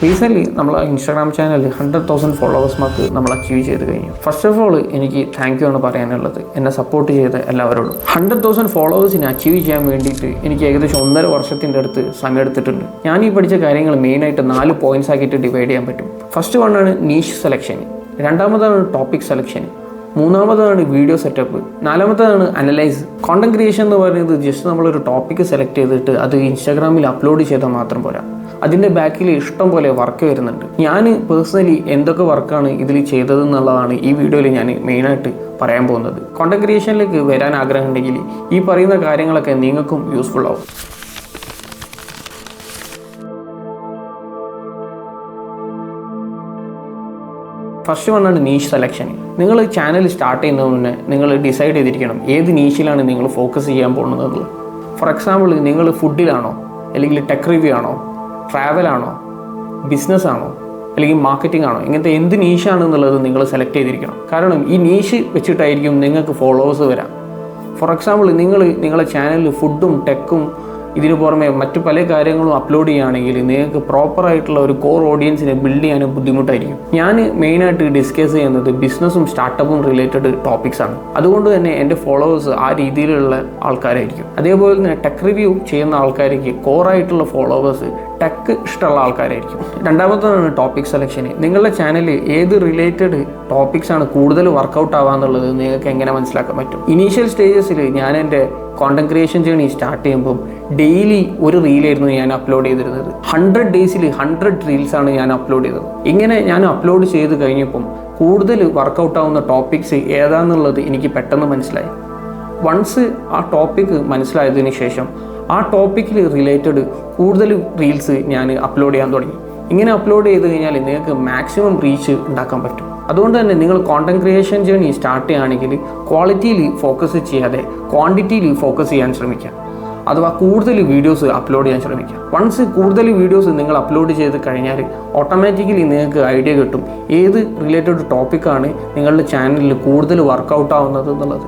Recently നമ്മൾ Instagram ചാനലിൽ 100,000 followers mark നമ്മൾ അച്ചീവ് ചെയ്ത് കഴിഞ്ഞു. ഫസ്റ്റ് ഓഫ് ഓൾ എനിക്ക് താങ്ക് യു ആണ് പറയാനുള്ളത് എന്നെ സപ്പോർട്ട് ചെയ്ത എല്ലാവരോടും. 100,000 ഫോളോവേഴ്സിനെ അച്ചീവ് ചെയ്യാൻ വേണ്ടിയിട്ട് എനിക്ക് ഏകദേശം 1.5 വർഷത്തിൻ്റെ അടുത്ത് സമയം എടുത്തിട്ടുണ്ട്. ഞാൻ ഈ പഠിച്ച കാര്യങ്ങൾ മെയിനായിട്ട് 4 പോയിന്റ്സ് ആക്കിയിട്ട് ഡിവൈഡ് ചെയ്യാൻ പറ്റും. ഫസ്റ്റ് വണ്ണാണ് നീഷ് സെലക്ഷൻ, രണ്ടാമതാണ് ടോപ്പിക് സെലക്ഷൻ, മൂന്നാമതാണ് വീഡിയോ സെറ്റപ്പ്, നാലാമതാണ് അനലൈസ്. കോണ്ടന്റ് ക്രിയേഷൻ എന്ന് പറയുന്നത് ജസ്റ്റ് നമ്മളൊരു ടോപ്പിക്ക് സെലക്ട് ചെയ്തിട്ട് അത് ഇൻസ്റ്റാഗ്രാമിൽ അപ്ലോഡ് ചെയ്താൽ മാത്രം പോരാ, അതിൻ്റെ ബാക്കിൽ ഇഷ്ടം പോലെ വർക്ക് വരുന്നുണ്ട്. ഞാൻ പേഴ്സണലി എന്തൊക്കെ വർക്കാണ് ഇതിൽ ചെയ്തതെന്നുള്ളതാണ് ഈ വീഡിയോയിൽ ഞാൻ മെയിനായിട്ട് പറയാൻ പോകുന്നത്. കോണ്ടന്റ് ക്രിയേഷനിലേക്ക് വരാൻ ആഗ്രഹമുണ്ടെങ്കിൽ ഈ പറയുന്ന കാര്യങ്ങളൊക്കെ നിങ്ങൾക്കും യൂസ്ഫുൾ ആവും. ഫസ്റ്റ് വണ്ണാണ് നീഷ് സെലക്ഷൻ. നിങ്ങൾ ചാനൽ സ്റ്റാർട്ട് ചെയ്യുന്നതിന് മുന്നേ നിങ്ങൾ ഡിസൈഡ് ചെയ്തിരിക്കണം ഏത് നീഷിലാണ് നിങ്ങൾ ഫോക്കസ് ചെയ്യാൻ പോകുന്നത്. ഫോർ എക്സാമ്പിൾ, നിങ്ങൾ ഫുഡിലാണോ, അല്ലെങ്കിൽ ടെക് റിവ്യൂ ആണോ, ട്രാവലാണോ, ബിസിനസ് ആണോ, അല്ലെങ്കിൽ മാർക്കറ്റിംഗ് ആണോ, ഇങ്ങനത്തെ എന്ത് നീഷാണെന്നുള്ളത് നിങ്ങൾ സെലക്ട് ചെയ്തിരിക്കണം. കാരണം ഈ നീഷ് വെച്ചിട്ടായിരിക്കും നിങ്ങൾക്ക് ഫോളോവേഴ്സ് വരാം. ഫോർ എക്സാമ്പിൾ, നിങ്ങളുടെ ചാനലിൽ ഫുഡും ടെക്കും ഇതിന് പുറമെ മറ്റു പല കാര്യങ്ങളും അപ്ലോഡ് ചെയ്യുകയാണെങ്കിൽ നിങ്ങൾക്ക് പ്രോപ്പറായിട്ടുള്ള ഒരു കോർ ഓഡിയൻസിനെ ബിൽഡ് ചെയ്യാനും ബുദ്ധിമുട്ടായിരിക്കും. ഞാൻ മെയിനായിട്ട് ഡിസ്കസ് ചെയ്യുന്നത് ബിസിനസ്സും സ്റ്റാർട്ടപ്പും റിലേറ്റഡ് ടോപ്പിക്സ് ആണ്. അതുകൊണ്ട് തന്നെ എൻ്റെ ഫോളോവേഴ്സ് ആ രീതിയിലുള്ള ആൾക്കാരായിരിക്കും. അതേപോലെ തന്നെ ടെക് റിവ്യൂ ചെയ്യുന്ന ആൾക്കാർക്ക് കോറായിട്ടുള്ള ഫോളോവേഴ്സ് ടെക്ക് ഇഷ്ടമുള്ള ആൾക്കാരായിരിക്കും. രണ്ടാമത്തേതാണ് ടോപ്പിക് സെലക്ഷൻ. നിങ്ങളുടെ ചാനലിൽ ഏത് റിലേറ്റഡ് ടോപ്പിക്സ് ആണ് കൂടുതൽ വർക്കൗട്ട് ആവാന്നുള്ളത് നിങ്ങൾക്ക് എങ്ങനെ മനസ്സിലാക്കാൻ പറ്റും. ഇനീഷ്യൽ സ്റ്റേജസിൽ ഞാൻ എൻ്റെ കോണ്ടന്റ് ക്രിയേഷൻ ജേർണി സ്റ്റാർട്ട് ചെയ്യുമ്പോൾ ഡെയിലി ഒരു റീലായിരുന്നു ഞാൻ അപ്ലോഡ് ചെയ്തിരുന്നത്. 100 ഡേയ്സിൽ 100 റീൽസാണ് ഞാൻ അപ്ലോഡ് ചെയ്തത്. ഇങ്ങനെ ഞാൻ അപ്ലോഡ് ചെയ്ത് കഴിഞ്ഞപ്പം കൂടുതൽ വർക്കൗട്ട് ആവുന്ന ടോപ്പിക്സ് ഏതാണെന്നുള്ളത് എനിക്ക് പെട്ടെന്ന് മനസ്സിലായി. വൺസ് ആ ടോപ്പിക്ക് മനസ്സിലായതിനു ശേഷം ആ ടോപ്പിക്കിൽ റിലേറ്റഡ് കൂടുതൽ റീൽസ് ഞാൻ അപ്ലോഡ് ചെയ്യാൻ തുടങ്ങി. ഇങ്ങനെ അപ്ലോഡ് ചെയ്ത് കഴിഞ്ഞാൽ നിങ്ങൾക്ക് മാക്സിമം റീച്ച് ഉണ്ടാക്കാൻ പറ്റും. അതുകൊണ്ട് തന്നെ നിങ്ങൾ കോണ്ടന്റ് ക്രിയേഷൻ ജേർണി സ്റ്റാർട്ട് ചെയ്യുകയാണെങ്കിൽ ക്വാളിറ്റിയിൽ ഫോക്കസ് ചെയ്യാതെ ക്വാണ്ടിറ്റിയിൽ ഫോക്കസ് ചെയ്യാൻ ശ്രമിക്കുക. അഥവാ കൂടുതൽ വീഡിയോസ് അപ്ലോഡ് ചെയ്യാൻ ശ്രമിക്കുക. വൺസ് കൂടുതൽ വീഡിയോസ് നിങ്ങൾ അപ്ലോഡ് ചെയ്ത് കഴിഞ്ഞാൽ ഓട്ടോമാറ്റിക്കലി നിങ്ങൾക്ക് ഐഡിയ കിട്ടും ഏത് റിലേറ്റഡ് ടോപ്പിക്കാണ് നിങ്ങളുടെ ചാനലിൽ കൂടുതൽ വർക്കൗട്ട് ആവുന്നത് എന്നുള്ളത്.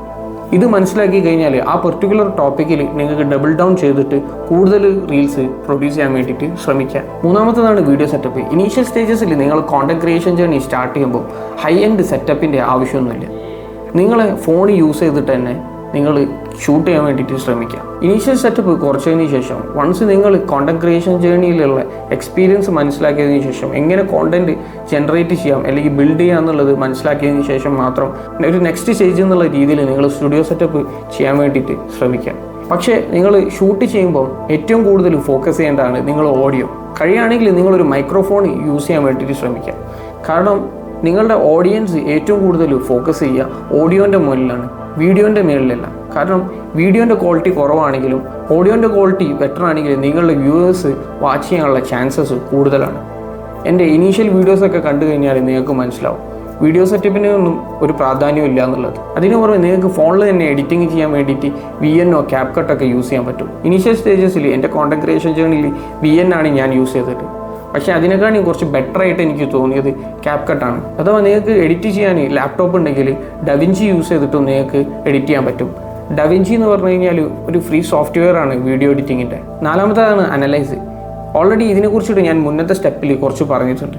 ഇത് മനസ്സിലാക്കി കഴിഞ്ഞാൽ ആ പെർട്ടിക്കുലർ ടോപ്പിക്കിൽ നിങ്ങൾക്ക് ഡബിൾ ഡൗൺ ചെയ്തിട്ട് കൂടുതൽ റീൽസ് പ്രൊഡ്യൂസ് ചെയ്യാൻ വേണ്ടിയിട്ട് ശ്രമിക്കുക. മൂന്നാമത്തേതാണ് വീഡിയോ സെറ്റപ്പ്. ഇനീഷ്യൽ സ്റ്റേജസിൽ നിങ്ങൾ കോണ്ടന്റ് ക്രിയേഷൻ ജേർണി സ്റ്റാർട്ട് ചെയ്യുമ്പോൾ ഹൈ എൻഡ് സെറ്റപ്പിൻ്റെ ആവശ്യമൊന്നുമില്ല. നിങ്ങളെ ഫോൺ യൂസ് ചെയ്തിട്ട് തന്നെ നിങ്ങൾ ഷൂട്ട് ചെയ്യാൻ വേണ്ടിയിട്ട് ശ്രമിക്കുക. ഇനീഷ്യൽ സെറ്റപ്പ് കുറച്ചതിന് ശേഷം വൺസ് നിങ്ങൾ കോണ്ടന്റ് ക്രിയേഷൻ ജേർണിയിലുള്ള എക്സ്പീരിയൻസ് മനസ്സിലാക്കിയതിന് ശേഷം എങ്ങനെ കോണ്ടന്റ് ജനറേറ്റ് ചെയ്യാം അല്ലെങ്കിൽ ബിൽഡ് ചെയ്യാം എന്നുള്ളത് മനസ്സിലാക്കിയതിന് ശേഷം മാത്രം ഒരു നെക്സ്റ്റ് സ്റ്റേജ് എന്നുള്ള രീതിയിൽ നിങ്ങൾ സ്റ്റുഡിയോ സെറ്റപ്പ് ചെയ്യാൻ വേണ്ടിയിട്ട് ശ്രമിക്കുക. പക്ഷേ നിങ്ങൾ ഷൂട്ട് ചെയ്യുമ്പോൾ ഏറ്റവും കൂടുതൽ ഫോക്കസ് ചെയ്യേണ്ടതാണ് നിങ്ങൾ ഓഡിയോ. കഴിയുകയാണെങ്കിൽ നിങ്ങളൊരു മൈക്രോഫോൺ യൂസ് ചെയ്യാൻ വേണ്ടിയിട്ട് ശ്രമിക്കുക. കാരണം നിങ്ങളുടെ ഓഡിയൻസ് ഏറ്റവും കൂടുതൽ ഫോക്കസ് ചെയ്യുക ഓഡിയോൻ്റെ മുകളിലാണ്, വീഡിയോൻ്റെ മുകളിലല്ല. കാരണം വീഡിയോൻ്റെ ക്വാളിറ്റി കുറവാണെങ്കിലും ഓഡിയോൻ്റെ ക്വാളിറ്റി ബെറ്റർ ആണെങ്കിലും നിങ്ങളുടെ വ്യൂവേഴ്സ് വാച്ച് ചെയ്യാനുള്ള ചാൻസസ് കൂടുതലാണ്. എൻ്റെ ഇനീഷ്യൽ വീഡിയോസൊക്കെ കണ്ടു കഴിഞ്ഞാൽ നിങ്ങൾക്ക് മനസ്സിലാവും വീഡിയോ സെറ്റപ്പിനൊന്നും ഒരു പ്രാധാന്യമില്ല എന്നുള്ളത്. അതിന് പുറമെ നിങ്ങൾക്ക് ഫോണിൽ തന്നെ എഡിറ്റിംഗ് ചെയ്യാൻ വേണ്ടിയിട്ട് VN CapCut ഒക്കെ യൂസ് ചെയ്യാൻ പറ്റും. ഇനീഷ്യൽ സ്റ്റേജസിൽ എൻ്റെ കോണ്ടന്റ് ക്രിയേഷൻ ജേർണിയിൽ VN ആണ് ഞാൻ യൂസ് ചെയ്തത്. പക്ഷേ അതിനേക്കാളും കുറച്ച് ബെറ്റർ ആയിട്ട് എനിക്ക് തോന്നിയത് CapCut ആണ്. അഥവാ നിങ്ങൾക്ക് എഡിറ്റ് ചെയ്യാൻ ലാപ്ടോപ്പ് ഉണ്ടെങ്കിൽ ഡവിഞ്ചി യൂസ് ചെയ്തിട്ടും നിങ്ങൾക്ക് എഡിറ്റ് ചെയ്യാൻ പറ്റും. ഡവിഞ്ചി എന്ന് പറഞ്ഞു കഴിഞ്ഞാൽ ഒരു ഫ്രീ സോഫ്റ്റ്വെയർ ആണ് വീഡിയോ എഡിറ്റിങ്ങിൻ്റെ. നാലാമത്തേതാണ് അനലൈസ്. ഓൾറെഡി ഇതിനെക്കുറിച്ചിട്ട് ഞാൻ മുന്നത്തെ സ്റ്റെപ്പിൽ കുറച്ച് പറഞ്ഞിട്ടുണ്ട്,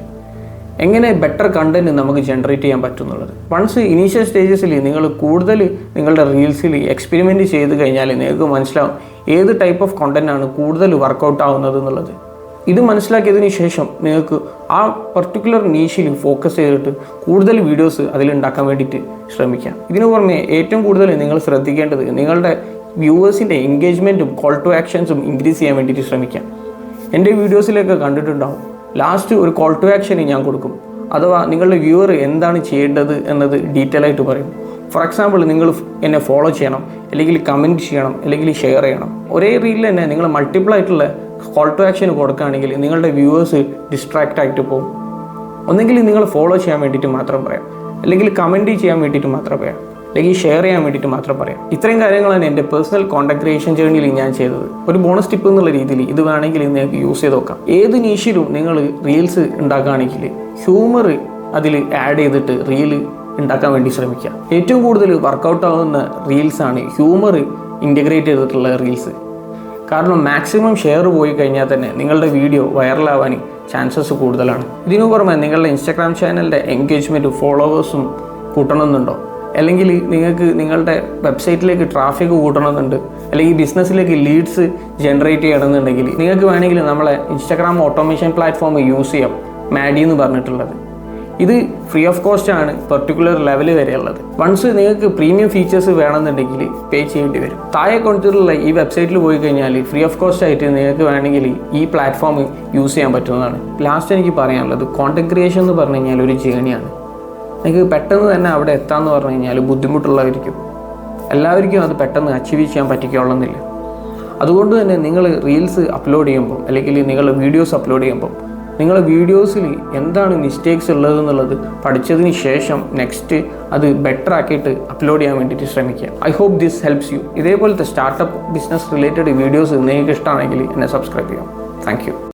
എങ്ങനെ ബെറ്റർ കണ്ടന്റ് നമുക്ക് ജനറേറ്റ് ചെയ്യാൻ പറ്റും എന്നുള്ളത്. വൺസ് ഇനീഷ്യൽ സ്റ്റേജസിൽ നിങ്ങൾ കൂടുതൽ നിങ്ങളുടെ റീൽസിൽ എക്സ്പെരിമെൻറ്റ് ചെയ്ത് കഴിഞ്ഞാൽ നിങ്ങൾക്ക് മനസ്സിലാവും ഏത് ടൈപ്പ് ഓഫ് കണ്ടന്റ് ആണ് കൂടുതൽ വർക്കൗട്ട് ആവുന്നത് എന്നുള്ളത്. ഇത് മനസ്സിലാക്കിയതിന് ശേഷം നിങ്ങൾക്ക് ആ പർട്ടിക്കുലർ നീഷിൽ ഫോക്കസ് ചെയ്തിട്ട് കൂടുതൽ വീഡിയോസ് അതിലുണ്ടാക്കാൻ വേണ്ടിയിട്ട് ശ്രമിക്കാം. ഇതിനു പുറമെ ഏറ്റവും കൂടുതൽ നിങ്ങൾ ശ്രദ്ധിക്കേണ്ടത് നിങ്ങളുടെ വ്യൂവേഴ്സിൻ്റെ എൻഗേജ്മെൻറ്റും കോൾ ടു ആക്ഷൻസും ഇൻക്രീസ് ചെയ്യാൻ വേണ്ടിയിട്ട് ശ്രമിക്കാം. എൻ്റെ വീഡിയോസിലൊക്കെ കണ്ടിട്ടുണ്ടാവും ലാസ്റ്റ് ഒരു കോൾ ടു ആക്ഷൻ ഞാൻ കൊടുക്കും. അഥവാ നിങ്ങളുടെ വ്യൂവർ എന്താണ് ചെയ്യേണ്ടത് എന്നത് ഡീറ്റെയിൽ ആയിട്ട് പറയും. ഫോർ എക്സാമ്പിൾ, നിങ്ങൾ എന്നെ ഫോളോ ചെയ്യണം, അല്ലെങ്കിൽ കമൻറ്റ് ചെയ്യണം, അല്ലെങ്കിൽ ഷെയർ ചെയ്യണം. ഒരേ റീലിൽ തന്നെ നിങ്ങൾ മൾട്ടിപ്പിൾ ആയിട്ടുള്ള കോൾ ടു ആക്ഷൻ കൊടുക്കുകയാണെങ്കിൽ നിങ്ങളുടെ വ്യൂവേഴ്സ് ഡിസ്ട്രാക്റ്റ് ആയിട്ട് പോകും. ഒന്നെങ്കിൽ നിങ്ങൾ ഫോളോ ചെയ്യാൻ വേണ്ടിയിട്ട് മാത്രം പറയാം, അല്ലെങ്കിൽ കമൻറ്റ് ചെയ്യാൻ വേണ്ടിയിട്ട് മാത്രം പറയാം, അല്ലെങ്കിൽ ഷെയർ ചെയ്യാൻ വേണ്ടിയിട്ട് മാത്രം പറയാം. ഇത്രയും കാര്യങ്ങളാണ് എൻ്റെ പേഴ്സണൽ കോണ്ടന്റ് ക്രിയേഷൻ ജേർണിയിൽ ഞാൻ ചെയ്തത്. ഒരു ബോണസ് ടിപ്പ് എന്നുള്ള രീതിയിൽ ഇത് വേണമെങ്കിൽ നിങ്ങൾക്ക് യൂസ് ചെയ്ത് നോക്കാം. ഏത് നീഷിലും നിങ്ങൾ റീൽസ് ഉണ്ടാക്കുകയാണെങ്കിൽ ഹ്യൂമർ അതിൽ ആഡ് ചെയ്തിട്ട് റീല് ഉണ്ടാക്കാൻ വേണ്ടി ശ്രമിക്കുക. ഏറ്റവും കൂടുതൽ വർക്കൗട്ട് ആവുന്ന റീൽസാണ് ഹ്യൂമർ ഇൻ്റഗ്രേറ്റ് ചെയ്തിട്ടുള്ള റീൽസ്. കാരണം മാക്സിമം ഷെയർ പോയി കഴിഞ്ഞാൽ തന്നെ നിങ്ങളുടെ വീഡിയോ വൈറലാവാൻ ചാൻസസ് കൂടുതലാണ്. ഇതിനു പുറമെ നിങ്ങളുടെ ഇൻസ്റ്റാഗ്രാം ചാനലിൻ്റെ എൻഗേജ്മെൻറ്റും ഫോളോവേഴ്സും കൂട്ടണമെന്നുണ്ടോ, അല്ലെങ്കിൽ നിങ്ങൾക്ക് നിങ്ങളുടെ വെബ്സൈറ്റിലേക്ക് ട്രാഫിക് കൂട്ടണമെന്നുണ്ട്, അല്ലെങ്കിൽ ബിസിനസ്സിലേക്ക് ലീഡ്സ് ജനറേറ്റ് ചെയ്യണമെന്നുണ്ടെങ്കിൽ നിങ്ങൾക്ക് വേണമെങ്കിൽ നമ്മളെ ഇൻസ്റ്റാഗ്രാം ഓട്ടോമേഷൻ പ്ലാറ്റ്ഫോം യൂസ് ചെയ്യാം, മാഡി എന്ന് പറഞ്ഞിട്ടുള്ളത്. ഇത് ഫ്രീ ഓഫ് കോസ്റ്റ് ആണ്, പെർട്ടിക്കുലർ ലെവൽ വരെയുള്ളത്. വൺസ് നിങ്ങൾക്ക് പ്രീമിയം ഫീച്ചേഴ്സ് വേണമെന്നുണ്ടെങ്കിൽ പേ ചെയ്യേണ്ടി വരും. താഴെ കൊടുത്തിട്ടുള്ള ഈ വെബ്സൈറ്റിൽ പോയി കഴിഞ്ഞാൽ ഫ്രീ ഓഫ് കോസ്റ്റ് ആയിട്ട് നിങ്ങൾക്ക് വേണമെങ്കിൽ ഈ പ്ലാറ്റ്ഫോം യൂസ് ചെയ്യാൻ പറ്റുന്നതാണ്. ലാസ്റ്റ് എനിക്ക് പറയാനുള്ളത്, കോണ്ടന്റ് ക്രിയേഷൻ എന്ന് പറഞ്ഞു കഴിഞ്ഞാൽ ഒരു ജേണിയാണ്. നിങ്ങൾക്ക് പെട്ടെന്ന് തന്നെ അവിടെ എത്താമെന്ന് പറഞ്ഞു കഴിഞ്ഞാൽ ബുദ്ധിമുട്ടുള്ളവരിക്കും, എല്ലാവർക്കും അത് പെട്ടെന്ന് അച്ചീവ് ചെയ്യാൻ പറ്റിക്കൊള്ളുന്നില്ല. അതുകൊണ്ട് തന്നെ നിങ്ങൾ റീൽസ് അപ്ലോഡ് ചെയ്യുമ്പോൾ അല്ലെങ്കിൽ നിങ്ങൾ വീഡിയോസ് അപ്ലോഡ് ചെയ്യുമ്പോൾ നിങ്ങളുടെ വീഡിയോസിൽ എന്താണ് മിസ്റ്റേക്സ് ഉള്ളതെന്നുള്ളത് പഠിച്ചതിന് ശേഷം നെക്സ്റ്റ് അത് ബെറ്റർ ആക്കിയിട്ട് അപ്ലോഡ് ചെയ്യാൻ വേണ്ടിയിട്ട് ശ്രമിക്കുക. I hope this helps you. ഇതേപോലത്തെ സ്റ്റാർട്ടപ്പ് ബിസിനസ് റിലേറ്റഡ് വീഡിയോസ് നിങ്ങൾക്ക് ഇഷ്ടമാണെങ്കിൽ എന്നെ സബ്സ്ക്രൈബ് ചെയ്യാം. Thank U.